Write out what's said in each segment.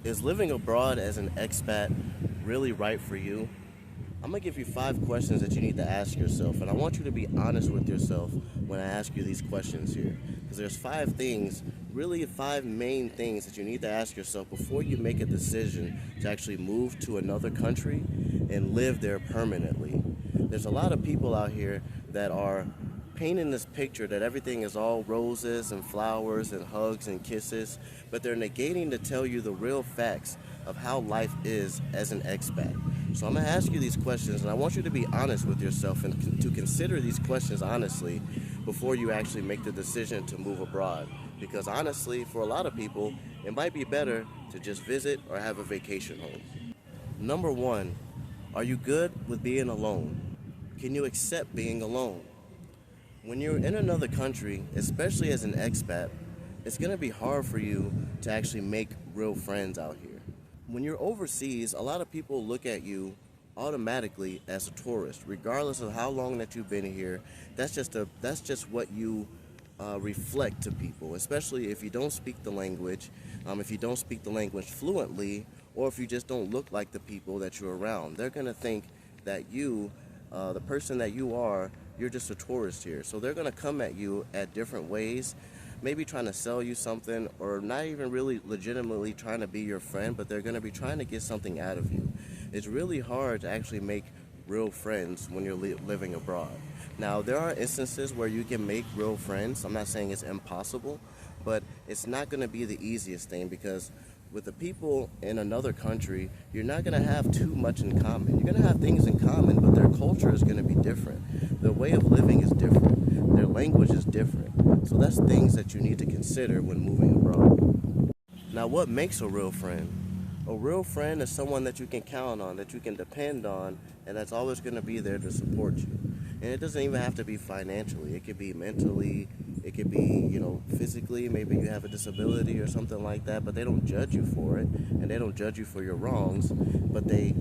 Is living abroad as an expat really right for you? I'm gonna give you 5 questions that you need to ask yourself, and I want you to be honest with yourself when I ask you these questions here. Because there's 5 things, really 5 main things that you need to ask yourself before you make a decision to actually move to another country and live there permanently. There's a lot of people out here that are painting this picture that everything is all roses and flowers and hugs and kisses, but they're negating to tell you the real facts of how life is as an expat. So I'm going to ask you these questions, and I want you to be honest with yourself and to consider these questions honestly before you actually make the decision to move abroad. Because honestly, for a lot of people, it might be better to just visit or have a vacation home. Number one, are you good with being alone? Can you accept being alone? When you're in another country, especially as an expat, it's going to be hard for you to actually make real friends out here. When you're overseas, a lot of people look at you automatically as a tourist, regardless of how long that you've been here. That's just what you reflect to people, especially if you don't speak the language, if you don't speak the language fluently, or if you just don't look like the people that you're around. They're going to think that you, the person that you are, you're just a tourist here. So they're going to come at you at different ways, maybe trying to sell you something, or not even really legitimately trying to be your friend, but they're going to be trying to get something out of you. It's really hard to actually make real friends when you're living abroad. Now, there are instances where you can make real friends. I'm not saying it's impossible, but it's not going to be the easiest thing, because with the people in another country, you're not going to have too much in common. You're going to have things in common, but their culture is going to be different. Their way of living is different. Their language is different. So that's things that you need to consider when moving abroad. Now, what makes a real friend? A real friend is someone that you can count on, that you can depend on, and that's always going to be there to support you. And it doesn't even have to be financially. It could be mentally. It could be, physically. Maybe you have a disability or something like that, but they don't judge you for it, and they don't judge you for your wrongs, but they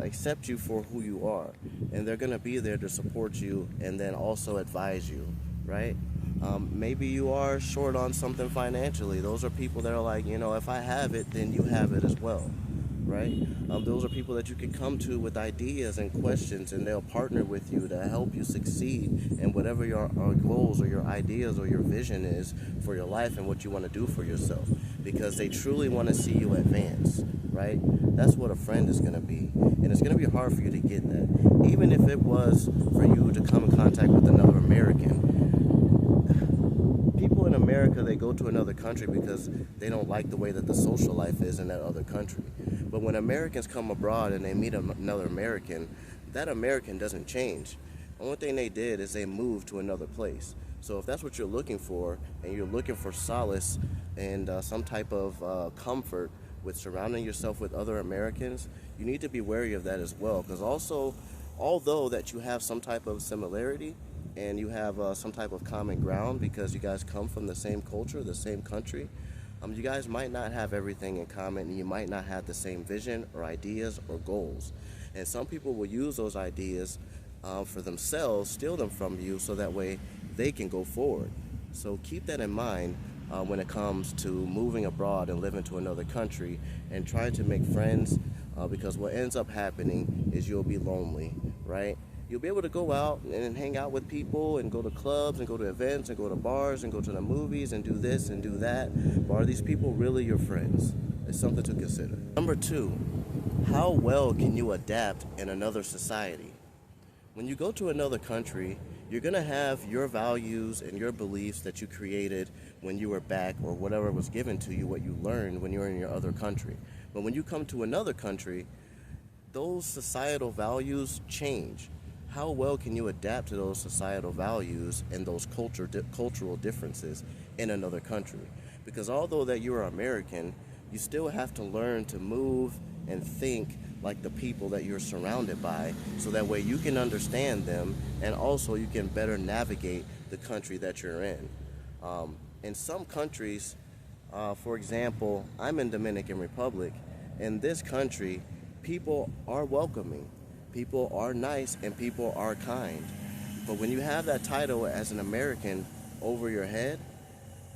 accept you for who you are. And they're going to be there to support you and then also advise you, right? Maybe you are short on something financially. Those are people that are like, if I have it, then you have it as well, right? Those are people that you can come to with ideas and questions, and they'll partner with you to help you succeed in whatever your goals or your ideas or your vision is for your life and what you want to do for yourself, because they truly want to see you advance, right? That's what a friend is going to be, and it's going to be hard for you to get that. Even if it was for you to come in contact with another American, people in America, they go to another country because they don't like the way that the social life is in that other country. But when Americans come abroad and they meet another American, that American doesn't change. The only thing they did is they moved to another place. So if that's what you're looking for, and you're looking for solace and some type of comfort with surrounding yourself with other Americans, you need to be wary of that as well. Because also, although that you have some type of similarity, and you have some type of common ground because you guys come from the same culture, the same country, you guys might not have everything in common, and you might not have the same vision or ideas or goals. And some people will use those ideas for themselves, steal them from you, so that way they can go forward. So keep that in mind when it comes to moving abroad and living to another country and trying to make friends, because what ends up happening is you'll be lonely, right? You'll be able to go out and hang out with people and go to clubs and go to events and go to bars and go to the movies and do this and do that. But are these people really your friends? It's something to consider. Number two, how well can you adapt in another society? When you go to another country, you're going to have your values and your beliefs that you created when you were back, or whatever was given to you, what you learned when you were in your other country. But when you come to another country, those societal values change. How well can you adapt to those societal values and those cultural differences in another country? Because although that you're American, you still have to learn to move and think like the people that you're surrounded by, so that way you can understand them, and also you can better navigate the country that you're in. In some countries, for example, I'm in Dominican Republic. In this country, people are welcoming. People are nice and people are kind. But when you have that title as an American over your head,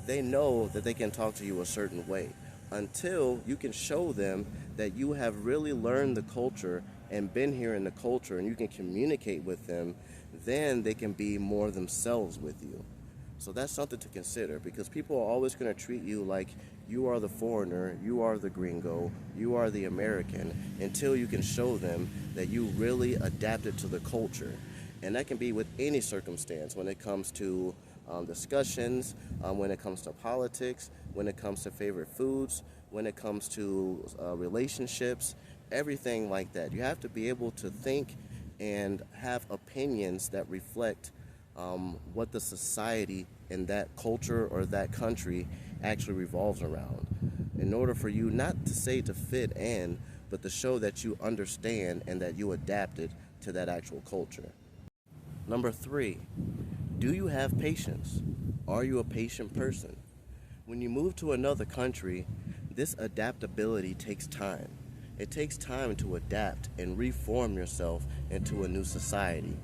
they know that they can talk to you a certain way. until you can show them that you have really learned the culture and been here in the culture and you can communicate with them, then they can be more themselves with you. So that's something to consider because people are always going to treat you like you are the foreigner, you are the gringo, you are the American until you can show them that you really adapted to the culture. And that can be with any circumstance when it comes to discussions, when it comes to politics, when it comes to favorite foods, when it comes to relationships, everything like that. You have to be able to think and have opinions that reflect what the society in that culture or that country actually revolves around. In order for you not to say to fit in, but to show that you understand and that you adapted to that actual culture. Number 3, do you have patience? Are you a patient person? When you move to another country, this adaptability takes time. It takes time to adapt and reform yourself into a new society,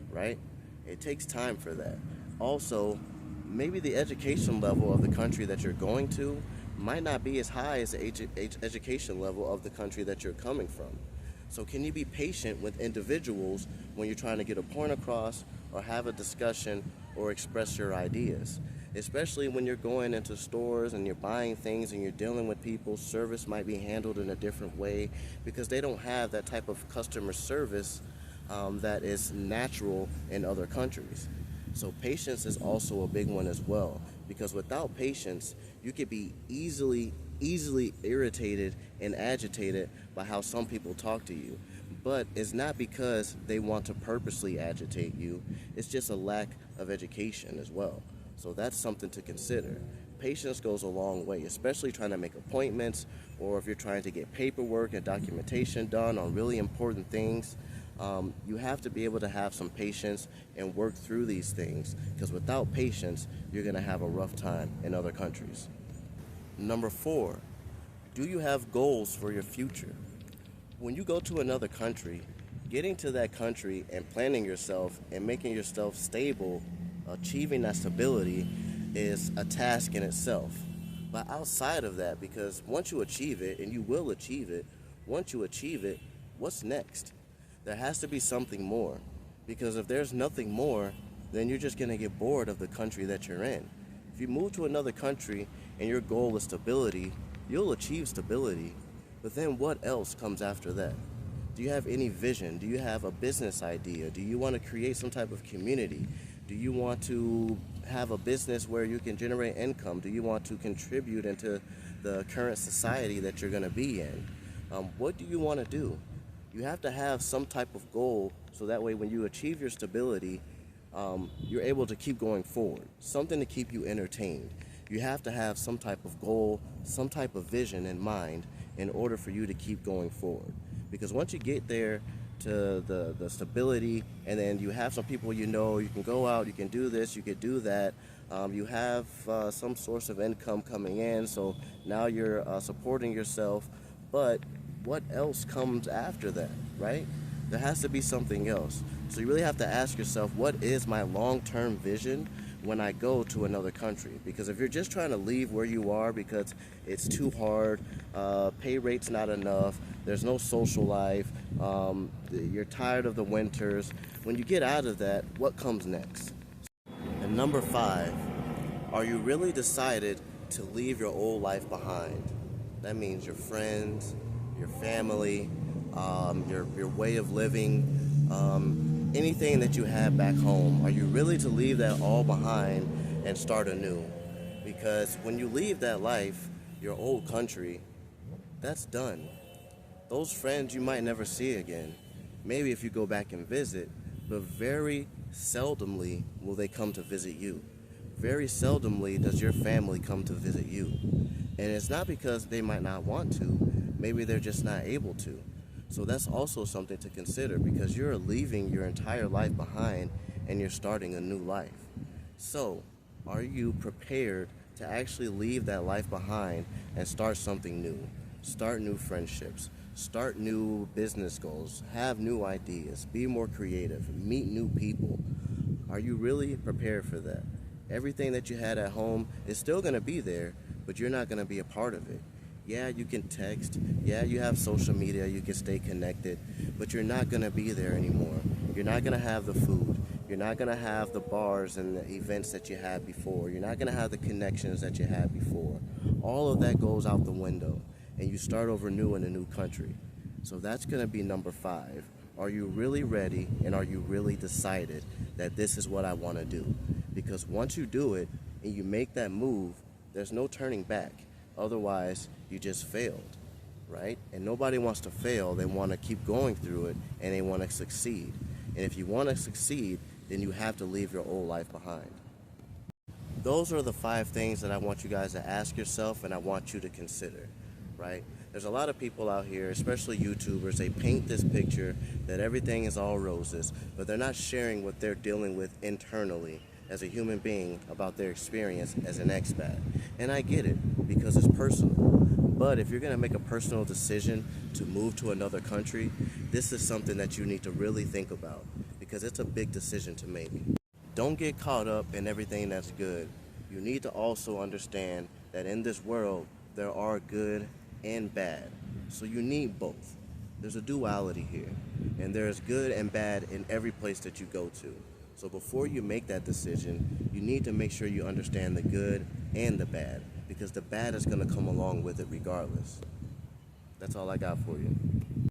right? It takes time for that. Also, maybe the education level of the country that you're going to might not be as high as the education level of the country that you're coming from. So can you be patient with individuals when you're trying to get a point across or have a discussion or express your ideas? Especially when you're going into stores and you're buying things and you're dealing with people, service might be handled in a different way because they don't have that type of customer service that is natural in other countries. So patience is also a big one as well because without patience, you could be easily irritated and agitated by how some people talk to you. But it's not because they want to purposely agitate you, it's just a lack of education as well. So that's something to consider. Patience goes a long way, especially trying to make appointments or if you're trying to get paperwork and documentation done on really important things. You have to be able to have some patience and work through these things because without patience, you're going to have a rough time in other countries. Number 4, do you have goals for your future? When you go to another country, getting to that country and planning yourself and making yourself stable, achieving that stability is a task in itself. But outside of that, because once you achieve it, and you will achieve it, once you achieve it, what's next? There has to be something more. Because if there's nothing more, then you're just going to get bored of the country that you're in. If you move to another country and your goal is stability, you'll achieve stability. But then what else comes after that? Do you have any vision? Do you have a business idea? Do you want to create some type of community? Do you want to have a business where you can generate income? Do you want to contribute into the current society that you're going to be in? What do you want to do? You have to have some type of goal so that way when you achieve your stability, you're able to keep going forward. Something to keep you entertained. You have to have some type of goal, some type of vision in mind in order for you to keep going forward. Because once you get there to the stability and then you have some people you know, you can go out, you can do this, you can do that. You have some source of income coming in, so now you're supporting yourself. But what else comes after that, right? There has to be something else. So you really have to ask yourself, what is my long-term vision when I go to another country? Because if you're just trying to leave where you are because it's too hard, pay rate's not enough, there's no social life, you're tired of the winters, when you get out of that, what comes next? And number 5, are you really decided to leave your old life behind? That means your friends, your family, your way of living, anything that you have back home. Are you really to leave that all behind and start anew? Because when you leave that life, your old country, that's done. Those friends you might never see again. Maybe if you go back and visit, but very seldomly will they come to visit you. Very seldomly does your family come to visit you. And it's not because they might not want to, maybe they're just not able to. So that's also something to consider because you're leaving your entire life behind and you're starting a new life. So, are you prepared to actually leave that life behind and start something new? Start new friendships, start new business goals, have new ideas, be more creative, meet new people. Are you really prepared for that? Everything that you had at home is still going to be there, but you're not going to be a part of it. Yeah, you can text. Yeah, you have social media. You can stay connected, but you're not going to be there anymore. You're not going to have the food. You're not going to have the bars and the events that you had before. You're not going to have the connections that you had before. All of that goes out the window, and you start over new in a new country. So that's going to be number 5. Are you really ready, and are you really decided that this is what I want to do? Because once you do it and you make that move, there's no turning back. Otherwise, you just failed, right? And nobody wants to fail. They want to keep going through it, and they want to succeed. And if you want to succeed, then you have to leave your old life behind. Those are the 5 things that I want you guys to ask yourself and I want you to consider, right? There's a lot of people out here, especially YouTubers, they paint this picture that everything is all roses, but they're not sharing what they're dealing with internally as a human being about their experience as an expat. And I get it because it's personal. But if you're going to make a personal decision to move to another country, this is something that you need to really think about because it's a big decision to make. Don't get caught up in everything that's good. You need to also understand that in this world, there are good and bad. So you need both. There's a duality here, and there's good and bad in every place that you go to. So before you make that decision, you need to make sure you understand the good and the bad, because the bad is going to come along with it regardless. That's all I got for you.